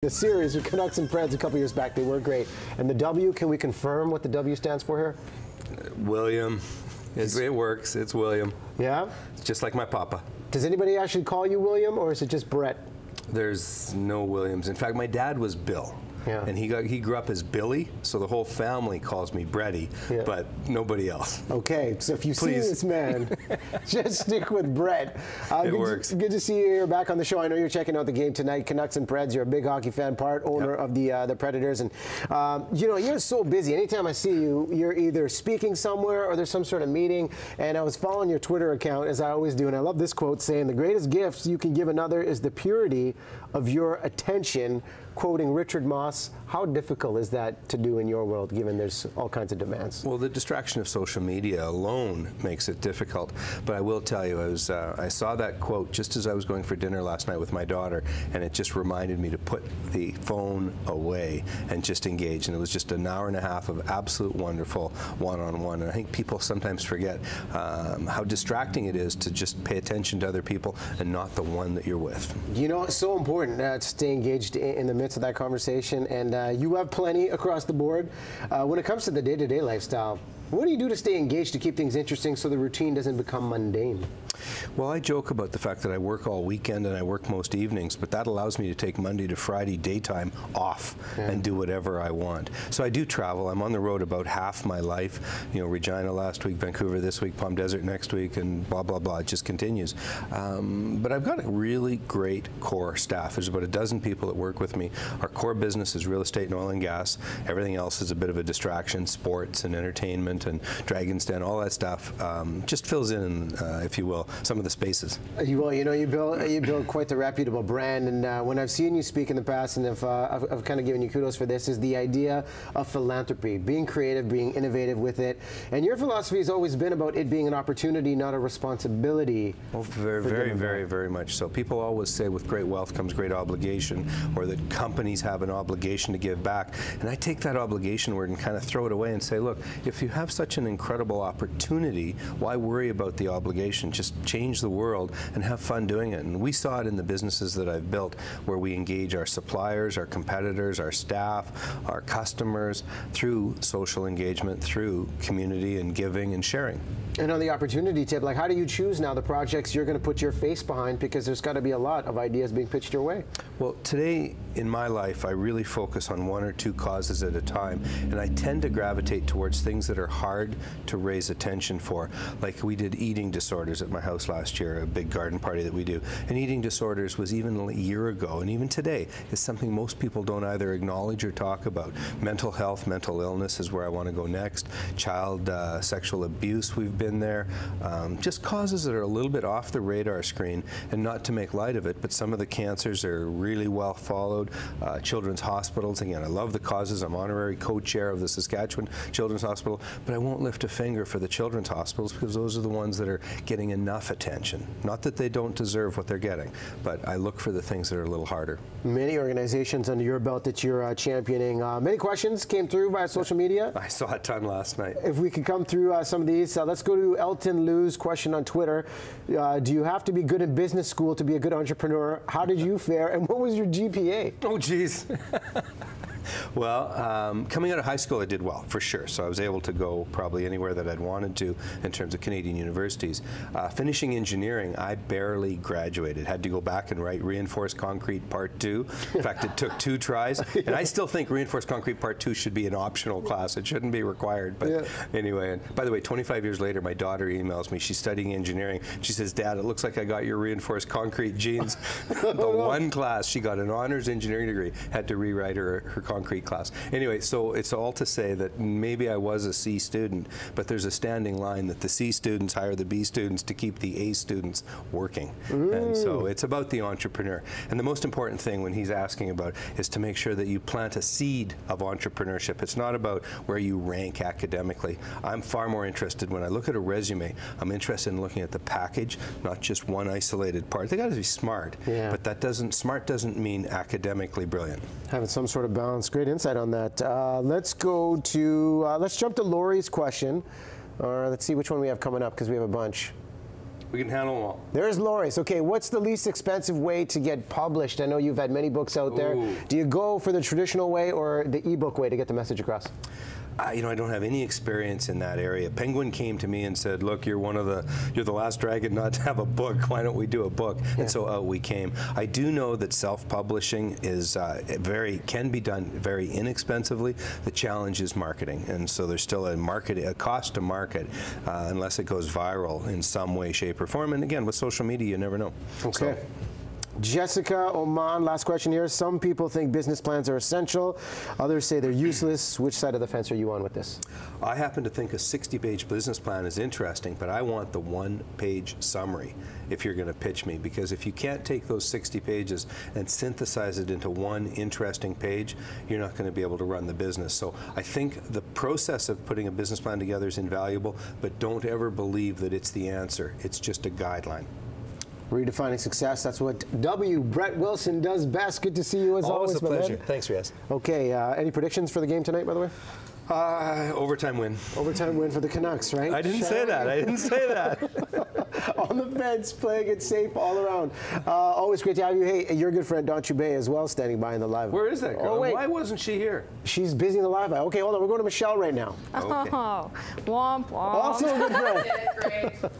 The series with Canucks and Preds a couple years back, they were great. And the W, can we confirm what the W stands for here? William. It works. It's William. Yeah? It's just like my papa. Does anybody actually call you William, or is it just Brett? There's no Williams. In fact, my dad was Bill. Yeah. And he grew up as Billy, so the whole family calls me Bretty, but nobody else. Okay, so if you see this man, just stick with Brett. It works. Good to see you here back on the show. I know you're checking out the game tonight, Canucks and Preds. You're a big hockey fan, part owner of the Predators, and you know, you're so busy. Anytime I see you, you're either speaking somewhere or there's some sort of meeting. And I was following your Twitter account, as I always do, and I love this quote saying, "The greatest gift you can give another is the purity of your attention." Quoting Richard Moss. How difficult is that to do in your world, given there's all kinds of demands? Well, the distraction of social media alone makes it difficult. But I will tell you, I saw that quote just as I was going for dinner last night with my daughter, and it just reminded me to put the phone away and just engage. And it was just an hour and a half of absolute wonderful one-on-one. And I think people sometimes forget how distracting it is to just pay attention to other people and not the one that you're with. You know, it's so important to stay engaged in the midst of that conversation, and you have plenty across the board. When it comes to the day-to-day lifestyle, what do you do to stay engaged, to keep things interesting so the routine doesn't become mundane? Well, I joke about the fact that I work all weekend and I work most evenings, but that allows me to take Monday to Friday daytime off and do whatever I want. So I do travel. I'm on the road about half my life. You know, Regina last week, Vancouver this week, Palm Desert next week, and blah, blah, blah. It just continues. But I've got a really great core staff. There's about a dozen people that work with me. Our core business is real estate and oil and gas. Everything else is a bit of a distraction, sports and entertainment and Dragon's Den, all that stuff just fills in, if you will, some of the spaces. Well, you know, you build quite the reputable brand, and when I've seen you speak in the past, and I've kind of given you kudos for this, is the idea of philanthropy, being creative, being innovative with it. And your philosophy has always been about it being an opportunity, not a responsibility. Well, very much so. People always say with great wealth comes great obligation, or that companies have an obligation to give back. And I take that obligation word and kind of throw it away and say, look, if you have such an incredible opportunity, why worry about the obligation? Just change the world and have fun doing it. And we saw it in the businesses that I've built, where we engage our suppliers, our competitors, our staff, our customers through social engagement, through community and giving and sharing. And on the opportunity tip, like, how do you choose now the projects you're going to put your face behind? Because there's got to be a lot of ideas being pitched your way. Well, today in my life, I really focus on one or two causes at a time, and I tend to gravitate towards things that are hard to raise attention for. Like, we did eating disorders at my house last year, a big garden party that we do. And eating disorders was, even a year ago, and even today, is something most people don't either acknowledge or talk about. Mental health, mental illness is where I want to go next. Child sexual abuse, we've been there. Just causes that are a little bit off the radar screen, and not to make light of it, but some of the cancers are really well followed. Children's hospitals, again, I love the causes. I'm honorary co-chair of the Saskatchewan Children's Hospital, but I won't lift a finger for the children's hospitals, because those are the ones that are getting enough attention. Not that they don't deserve what they're getting, but I look for the things that are a little harder. Many organizations under your belt that you're championing. Many questions came through via social media. I saw a ton last night. If we could come through some of these, let's go to Eltons Question on Twitter. Do you have to be good in business school to be a good entrepreneur? How did you fare, and what was your GPA? Oh, geez. Well, coming out of high school, I did well, for sure. So I was able to go probably anywhere that I'd wanted to in terms of Canadian universities. Finishing engineering, I barely graduated. Had to go back and write Reinforced Concrete Part 2. In fact, it took 2 tries. And I still think Reinforced Concrete Part 2 should be an optional class. It shouldn't be required. But anyway, and by the way, 25 years later, my daughter emails me. She's studying engineering. She says, Dad, it looks like I got your Reinforced Concrete genes. The one class, she got an honors engineering degree, had to rewrite her concrete class. Anyway, so it's all to say that maybe I was a C student, but there's a standing line that the C students hire the B students to keep the A students working. And so it's about the entrepreneur. And the most important thing when he's asking about is to make sure that you plant a seed of entrepreneurship. It's not about where you rank academically. I'm far more interested, when I look at a resume, I'm interested in looking at the package, not just one isolated part. They got to be smart, but smart doesn't mean academically brilliant. Having some sort of balance. Great insight on that. Let's jump to Laurie's question, or let's see which one we have coming up, because we have a bunch. We can handle them all. There's Laurie's. Okay, what's the least expensive way to get published? I know you've had many books out there. Ooh. Do you go for the traditional way or the ebook way to get the message across? You know, I don't have any experience in that area. Penguin came to me and said, "Look, you're the last dragon not to have a book. Why don't we do a book?" Yeah. And so out we came. I do know that self-publishing is can be done very inexpensively. The challenge is marketing, and so there's still a cost to market unless it goes viral in some way, shape, or form. And again, with social media, you never know. Okay. So, Jessica Oman, last question here. Some people think business plans are essential. Others say they're useless. Which side of the fence are you on with this? I happen to think a 60-page business plan is interesting, but I want the one-page summary if you're going to pitch me, because if you can't take those 60 pages and synthesize it into one interesting page, you're not going to be able to run the business. So I think the process of putting a business plan together is invaluable, but don't ever believe that it's the answer. It's just a guideline. Redefining success, that's what Brett Wilson does best. Good to see you as always. Always a pleasure. Thanks, Riaz. Okay, any predictions for the game tonight, by the way? Overtime win. Overtime win for the Canucks, right? I didn't say that. I didn't say that. On the fence, playing it safe all around. Always great to have you. Hey, your good friend Don Chubay as well, standing by in the live. Where is that girl? Oh, wait. Why wasn't she here? She's busy in the live. Okay, hold on. We're going to Michelle right now. Okay. Oh, womp womp. Also a good friend.